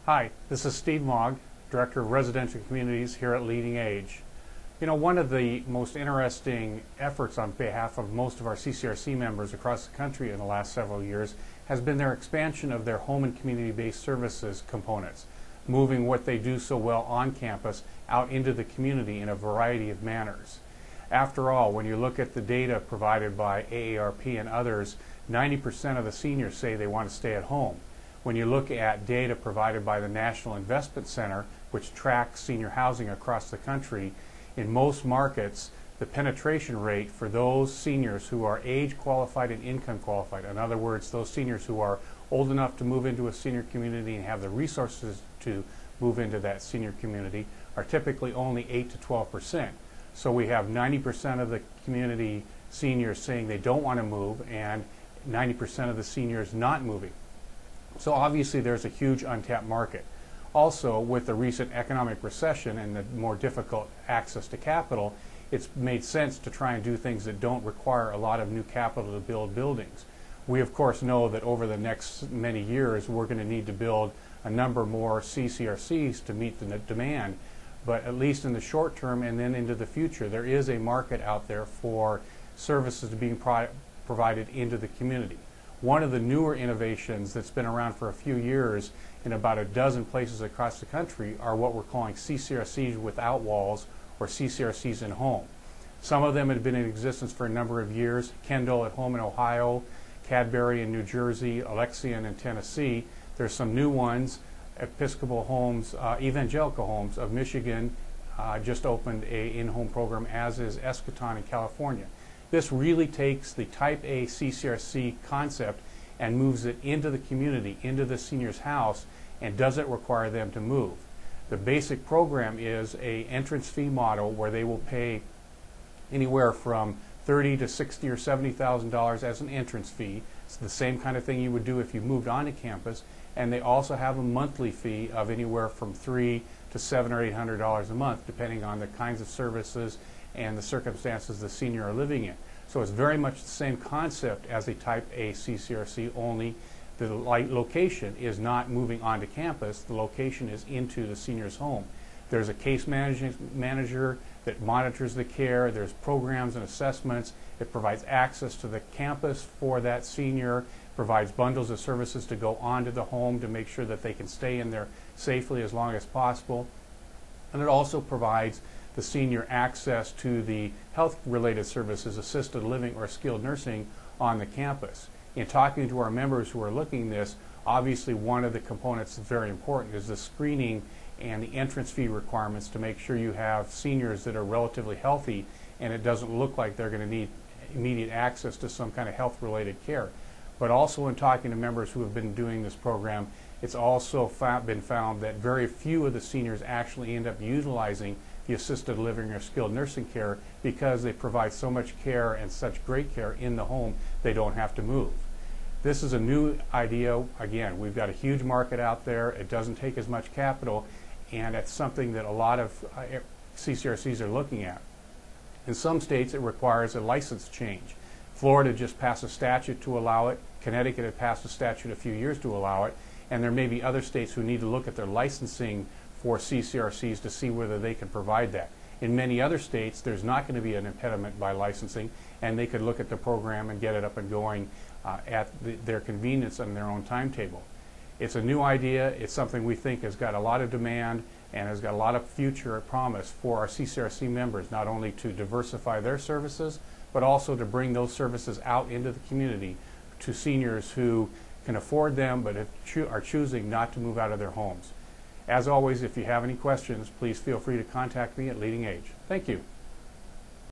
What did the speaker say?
Hi, this is Steve Maag, Director of Residential Communities here at Leading Age. You know, one of the most interesting efforts on behalf of most of our CCRC members across the country in the last several years has been their expansion of their home and community-based services components, moving what they do so well on campus out into the community in a variety of manners. After all, when you look at the data provided by AARP and others, 90% of the seniors say they want to stay at home. When you look at data provided by the National Investment Center, which tracks senior housing across the country, in most markets, the penetration rate for those seniors who are age qualified and income qualified, in other words, those seniors who are old enough to move into a senior community and have the resources to move into that senior community, are typically only 8 to 12%. So we have 90% of the community seniors saying they don't want to move and 90% of the seniors not moving. So obviously there's a huge untapped market. Also, with the recent economic recession and the more difficult access to capital, it's made sense to try and do things that don't require a lot of new capital to build buildings. We of course know that over the next many years we're going to need to build a number more CCRCs to meet the demand, but at least in the short term and then into the future there is a market out there for services being provided into the community. One of the newer innovations that's been around for a few years in about a dozen places across the country are what we're calling CCRCs without walls, or CCRCs in home. Some of them have been in existence for a number of years. Kendall at home in Ohio, Cadbury in New Jersey, Alexian in Tennessee. There's some new ones. Episcopal Homes, Evangelical Homes of Michigan just opened a in-home program, as is Eschaton in California. This really takes the Type A CCRC concept and moves it into the community, into the senior's house, and doesn't require them to move. The basic program is an entrance fee model where they will pay anywhere from $30,000 to $60,000 or $70,000 as an entrance fee. It's the same kind of thing you would do if you moved onto campus, and they also have a monthly fee of anywhere from $300 to $700 or $800 a month, depending on the kinds of services and the circumstances the senior are living in. So it's very much the same concept as a Type A CCRC, only the location is not moving onto campus, the location is into the senior's home. There's a case manager that monitors the care, there's programs and assessments, it provides access to the campus for that senior, provides bundles of services to go onto the home to make sure that they can stay in there safely as long as possible. And it also provides the senior access to the health-related services, assisted living or skilled nursing on the campus. In talking to our members who are looking at this, obviously one of the components that's very important is the screening and the entrance fee requirements to make sure you have seniors that are relatively healthy and it doesn't look like they're going to need immediate access to some kind of health-related care. But also in talking to members who have been doing this program, it's also been found that very few of the seniors actually end up utilizing the assisted living or skilled nursing care because they provide so much care and such great care in the home they don't have to move. This is a new idea. Again, we've got a huge market out there. It doesn't take as much capital, and it's something that a lot of CCRCs are looking at. In some states it requires a license change. Florida just passed a statute to allow it. Connecticut had passed a statute a few years to allow it, and there may be other states who need to look at their licensing for CCRCs to see whether they can provide that. In many other states, there's not going to be an impediment by licensing, and they could look at the program and get it up and going at their convenience and their own timetable. It's a new idea. It's something we think has got a lot of demand and has got a lot of future promise for our CCRC members, not only to diversify their services, but also to bring those services out into the community to seniors who can afford them but are choosing not to move out of their homes. As always, if you have any questions, please feel free to contact me at Leading Age. Thank you.